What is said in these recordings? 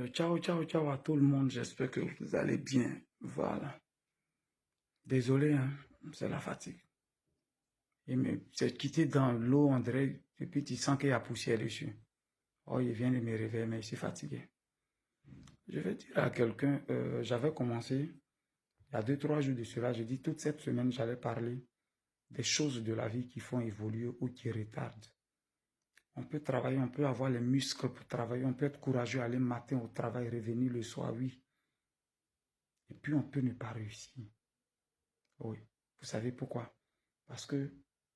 Ciao, ciao, ciao à tout le monde. J'espère que vous allez bien. Voilà. Désolé, hein, c'est la fatigue. C'est quitté dans l'eau, on dirait, et puis tu sens qu'il y a poussière dessus. Oh, il vient de me réveiller, mais je suis fatigué. Je vais dire à quelqu'un, j'avais commencé, il y a 2, 3 jours de cela, je dis toute cette semaine, j'allais parler des choses de la vie qui font évoluer ou qui retardent. On peut travailler, on peut avoir les muscles pour travailler, on peut être courageux, aller matin au travail, revenir le soir, oui. Et puis on peut ne pas réussir. Oui. Vous savez pourquoi? Parce que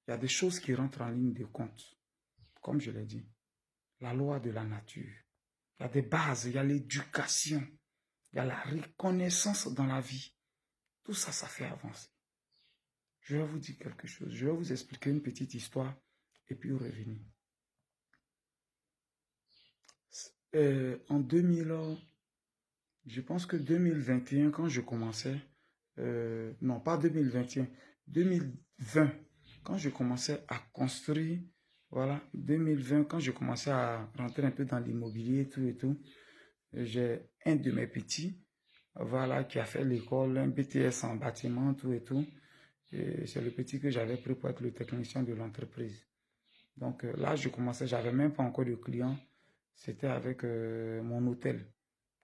il y a des choses qui rentrent en ligne de compte. Comme je l'ai dit, la loi de la nature. Il y a des bases, il y a l'éducation, il y a la reconnaissance dans la vie. Tout ça, ça fait avancer. Je vais vous dire quelque chose. Je vais vous expliquer une petite histoire et puis revenir. En 2000, je pense que 2021, quand je commençais, non pas 2021, 2020, quand je commençais à construire, voilà, 2020, quand je commençais à rentrer un peu dans l'immobilier et tout, j'ai un de mes petits, voilà, qui a fait l'école, un BTS en bâtiment, tout et tout. Et c'est le petit que j'avais pris pour être le technicien de l'entreprise. Donc là, je commençais, j'avais même pas encore de clients. C'était avec mon hôtel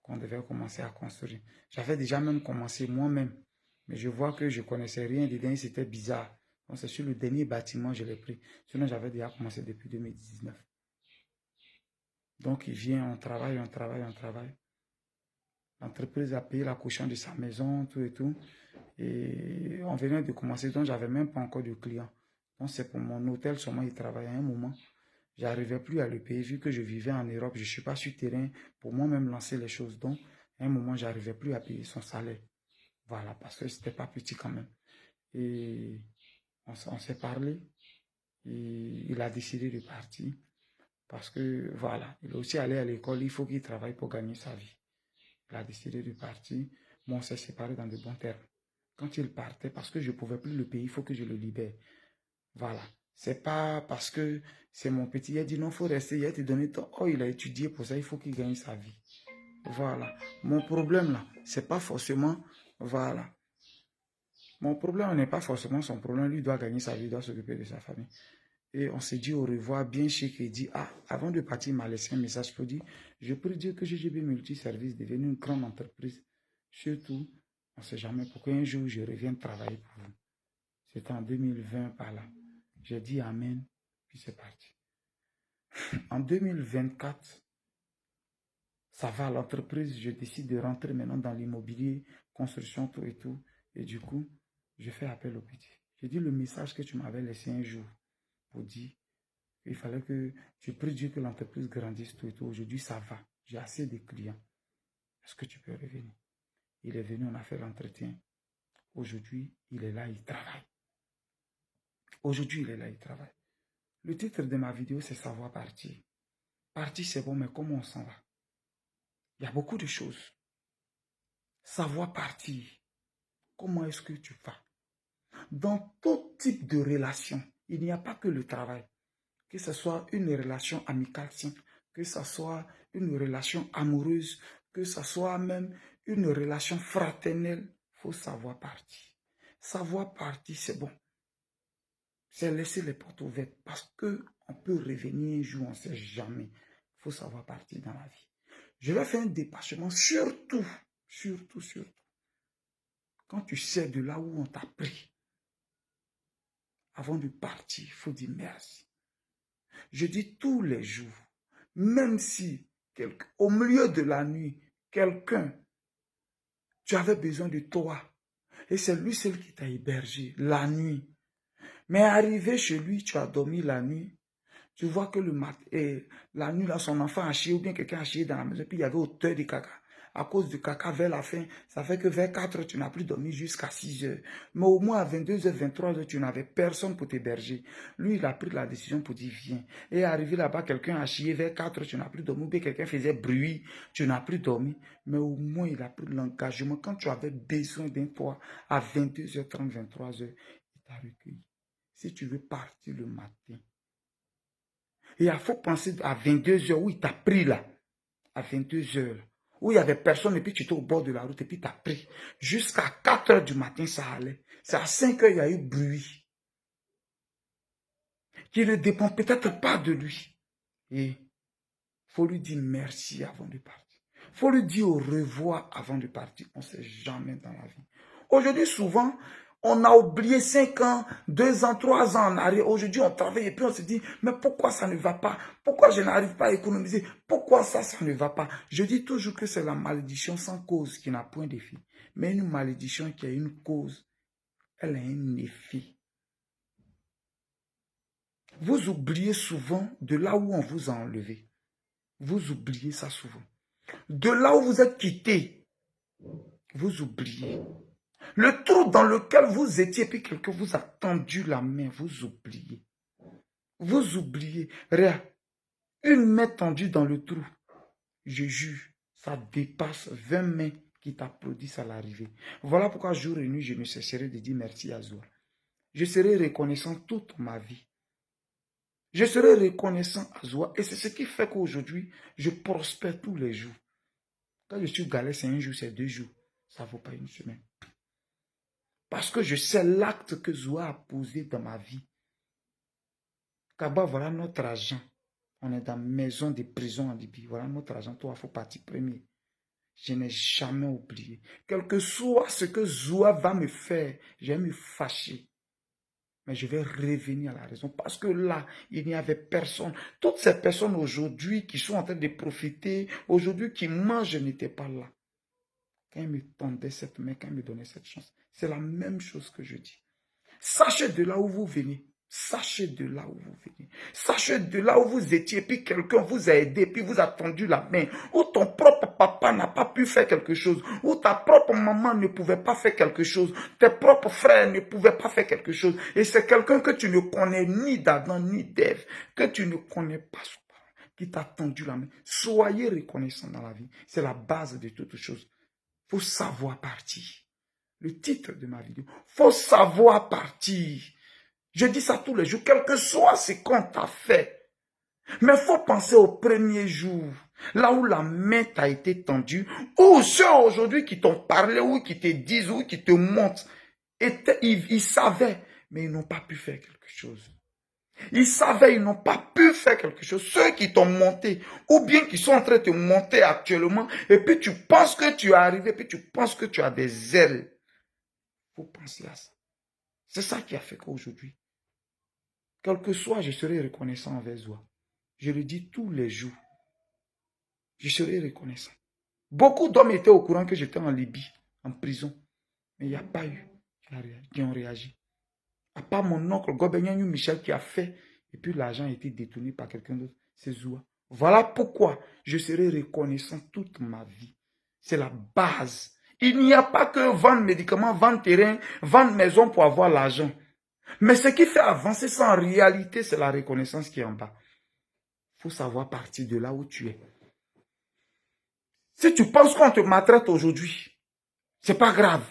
qu'on devait commencer à construire. J'avais déjà même commencé moi-même, mais je vois que je connaissais rien dedans, c'était bizarre. Donc c'est sur le dernier bâtiment que je l'ai pris. Sinon, j'avais déjà commencé depuis 2019. Donc il vient, on travaille, on travaille, on travaille. L'entreprise a payé la caution de sa maison, tout et tout. Et on venait de commencer, donc j'avais même pas encore de clients. Donc c'est pour mon hôtel seulement, il travaillait à un moment. J'arrivais plus à le payer vu que je vivais en Europe. Je ne suis pas sur terrain pour moi-même lancer les choses. Donc, à un moment, j'arrivais plus à payer son salaire. Voilà, parce que c'était pas petit quand même. Et on s'est parlé. Et il a décidé de partir. Parce que, voilà, il est aussi allé à l'école. Il faut qu'il travaille pour gagner sa vie. Il a décidé de partir. Bon, on s'est séparés dans de bons termes. Quand il partait, parce que je ne pouvais plus le payer, il faut que je le libère. Voilà. C'est pas parce que c'est mon petit. Il a dit non, il faut rester. Il a te donné ton. Oh, il a étudié pour ça, il faut qu'il gagne sa vie. Voilà. Mon problème là, c'est pas forcément. Voilà. Mon problème n'est pas forcément son problème. Lui doit gagner sa vie, il doit s'occuper de sa famille. Et on s'est dit au revoir, bien chic, et dit, ah, avant de partir, il m'a laissé un message pour dire, je prie Dieu que GGB Multiservice devienne une grande entreprise. Surtout, on ne sait jamais pour qu'un jour je revienne travailler pour vous. C'était en 2020 par là. J'ai dit Amen, puis c'est parti. En 2024, ça va, l'entreprise, je décide de rentrer maintenant dans l'immobilier, construction, tout et tout. Et du coup, je fais appel au petit. J'ai dit le message que tu m'avais laissé un jour pour dire qu'il fallait que je prie Dieu que l'entreprise grandisse, tout et tout. Aujourd'hui, ça va. J'ai assez de clients. Est-ce que tu peux revenir? Il est venu, on a fait l'entretien. Aujourd'hui, il est là, il travaille. Aujourd'hui, il est là, il travaille. Le titre de ma vidéo, c'est Savoir partir. Partir, c'est bon, mais comment on s'en va? Il y a beaucoup de choses. Savoir partir. Comment est-ce que tu vas? Dans tout type de relation, il n'y a pas que le travail. Que ce soit une relation amicale simple, que ce soit une relation amoureuse, que ce soit même une relation fraternelle, il faut savoir partir. Savoir partir, c'est bon. C'est laisser les portes ouvertes parce qu'on peut revenir un jour, on ne sait jamais. Il faut savoir partir dans la vie. Je vais faire un détachement, surtout, quand tu sais de là où on t'a pris. Avant de partir, il faut dire merci. Je dis tous les jours, même si au milieu de la nuit, quelqu'un, tu avais besoin de toi, et c'est lui seul qui t'a hébergé la nuit. Mais arrivé chez lui, tu as dormi la nuit, tu vois que le matin, la nuit, là, son enfant a chié, ou bien quelqu'un a chié dans la maison, puis il y avait odeur de caca. À cause du caca, vers la fin, ça fait que vers 4 heures, tu n'as plus dormi jusqu'à 6 heures. Mais au moins à 22 h, 23 h, tu n'avais personne pour t'héberger. Lui, il a pris la décision pour dire viens. Et arrivé là-bas, quelqu'un a chié vers 4 heures, tu n'as plus dormi, ou bien quelqu'un faisait bruit, tu n'as plus dormi. Mais au moins, il a pris l'engagement. Quand tu avais besoin d'un toit à 22 h 30, 23 h, il t'a recueilli. Si tu veux partir le matin, et il faut penser à 22 h où il t'a pris là. À 22 h, où il n'y avait personne, et puis tu étais au bord de la route, et puis tu as pris. Jusqu'à 4 heures du matin, ça allait. C'est à 5 heures, il y a eu bruit. Qui ne dépend peut-être pas de lui. Et il faut lui dire merci avant de partir. Il faut lui dire au revoir avant de partir. On ne sait jamais dans la vie. Aujourd'hui, souvent, on a oublié 5 ans, 2 ans, 3 ans en arrière. Aujourd'hui, on travaille et puis on se dit, mais pourquoi ça ne va pas? Pourquoi je n'arrive pas à économiser? Pourquoi ça ne va pas? Je dis toujours que c'est la malédiction sans cause qui n'a point d'effet. Mais une malédiction qui a une cause, elle a un effet. Vous oubliez souvent de là où on vous a enlevé. Vous oubliez ça souvent. De là où vous êtes quitté, vous oubliez. Le trou dans lequel vous étiez, puis quelqu'un vous a tendu la main, vous oubliez. Vous oubliez. Rien. Une main tendue dans le trou, je jure, ça dépasse 20 mains qui t'applaudissent à l'arrivée. Voilà pourquoi jour et nuit, je ne cesserai de dire merci à Zoa. Je serai reconnaissant toute ma vie. Je serai reconnaissant à Zoa. Et c'est ce qui fait qu'aujourd'hui, je prospère tous les jours. Quand je suis galère, c'est un jour, c'est 2 jours. Ça ne vaut pas une semaine. Parce que je sais l'acte que Zoa a posé dans ma vie. Kaba, voilà notre argent. On est dans la maison de prison en Libye. Voilà notre argent. Toi, il faut partir premier. Je n'ai jamais oublié. Quel que soit ce que Zoa va me faire, je vais me fâcher. Mais je vais revenir à la raison. Parce que là, il n'y avait personne. Toutes ces personnes aujourd'hui qui sont en train de profiter, aujourd'hui qui mangent, je n'étais pas là. Quand il me tendait cette main, quand il me donnait cette chance, c'est la même chose que je dis. Sachez de là où vous venez. Sachez de là où vous venez. Sachez de là où vous étiez, puis quelqu'un vous a aidé, puis vous a tendu la main. Ou ton propre papa n'a pas pu faire quelque chose. Ou ta propre maman ne pouvait pas faire quelque chose. Tes propres frères ne pouvaient pas faire quelque chose. Et c'est quelqu'un que tu ne connais ni d'Adam ni d'Ève, que tu ne connais pas, qui t'a tendu la main. Soyez reconnaissants dans la vie. C'est la base de toute chose. Il faut savoir partir. Le titre de ma vidéo. Il faut savoir partir. Je dis ça tous les jours, quel que soit ce qu'on t'a fait. Mais il faut penser au premier jour, là où la main t'a été tendue, ou ceux aujourd'hui qui t'ont parlé, ou qui te disent, ou qui te montrent. Ils savaient, mais ils n'ont pas pu faire quelque chose. Ils savaient, ils n'ont pas pu faire quelque chose. Ceux qui t'ont monté, ou bien qui sont en train de te monter actuellement, et puis tu penses que tu es arrivé, puis tu penses que tu as des ailes. Il faut penser à ça. C'est ça qui a fait qu'aujourd'hui, quel que soit, je serai reconnaissant envers Zoa. Je le dis tous les jours. Je serai reconnaissant. Beaucoup d'hommes étaient au courant que j'étais en Libye, en prison. Mais il n'y a pas eu qui ont réagi. À part mon oncle Gobenyanyou Michel qui a fait, et puis l'argent a été détourné par quelqu'un d'autre. C'est Zoa. Voilà pourquoi je serai reconnaissant toute ma vie. C'est la base. Il n'y a pas que vendre médicaments, vendre terrain, vendre maison pour avoir l'argent. Mais ce qui fait avancer ça en réalité, c'est la reconnaissance qui est en bas. Il faut savoir partir de là où tu es. Si tu penses qu'on te maltraite aujourd'hui, c'est pas grave.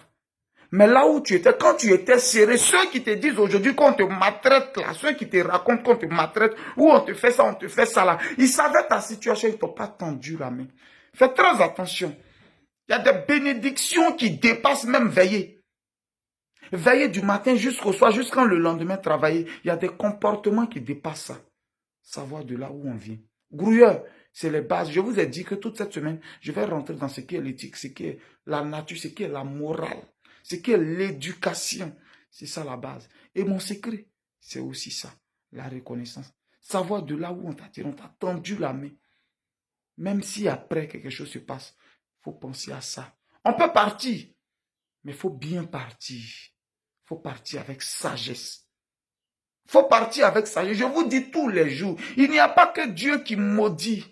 Mais là où tu étais, quand tu étais serré, ceux qui te disent aujourd'hui qu'on te maltraite là, ceux qui te racontent qu'on te maltraite, ou on te fait ça là, ils savaient ta situation, ils ne t'ont pas tendu la main. Fais très attention. Il y a des bénédictions qui dépassent même veiller. Veiller du matin jusqu'au soir, jusqu'à le lendemain travailler. Il y a des comportements qui dépassent ça. Savoir de là où on vient. Grouilleur, c'est les bases. Je vous ai dit que toute cette semaine, je vais rentrer dans ce qui est l'éthique, ce qui est la nature, ce qui est la morale, ce qui est l'éducation. C'est ça la base. Et mon secret, c'est aussi ça, la reconnaissance. Savoir de là où on t'a tiré, on t'a tendu la main. Même si après quelque chose se passe, il faut penser à ça. On peut partir, mais il faut bien partir. Il faut partir avec sagesse. Il faut partir avec sagesse. Je vous dis tous les jours, il n'y a pas que Dieu qui maudit.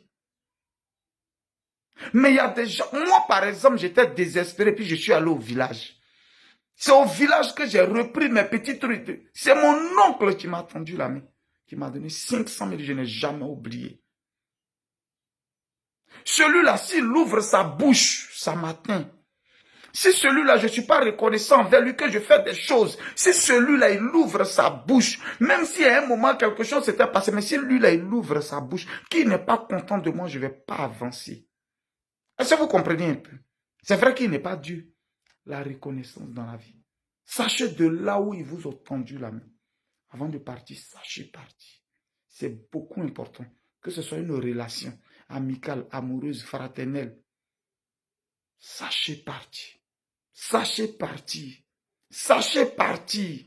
Mais il y a des gens, moi par exemple, j'étais désespéré, puis je suis allé au village. C'est au village que j'ai repris mes petits trucs. C'est mon oncle qui m'a tendu la main, qui m'a donné 500 000, je n'ai jamais oublié. Celui-là, s'il ouvre sa bouche, ça m'atteint. Si celui-là, je ne suis pas reconnaissant envers lui que je fais des choses, si celui-là, il ouvre sa bouche, même si à un moment quelque chose s'était passé, mais si lui-là, il ouvre sa bouche, qui n'est pas content de moi, je ne vais pas avancer. Est-ce que vous comprenez un peu? C'est vrai qu'il n'est pas Dieu. La reconnaissance dans la vie. Sachez de là où il vous a tendu la main. Avant de partir, sachez partir. C'est beaucoup important. Que ce soit une relation amicale, amoureuse, fraternelle. Sachez partir. Sachez partir. Sachez partir.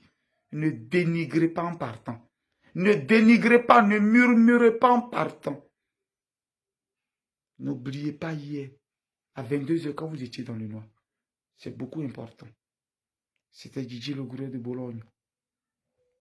Ne dénigrez pas en partant. Ne dénigrez pas, ne murmurez pas en partant. N'oubliez pas hier, à 22h, quand vous étiez dans le noir. C'est beaucoup important. C'était Didier Le Gourou de Bologne.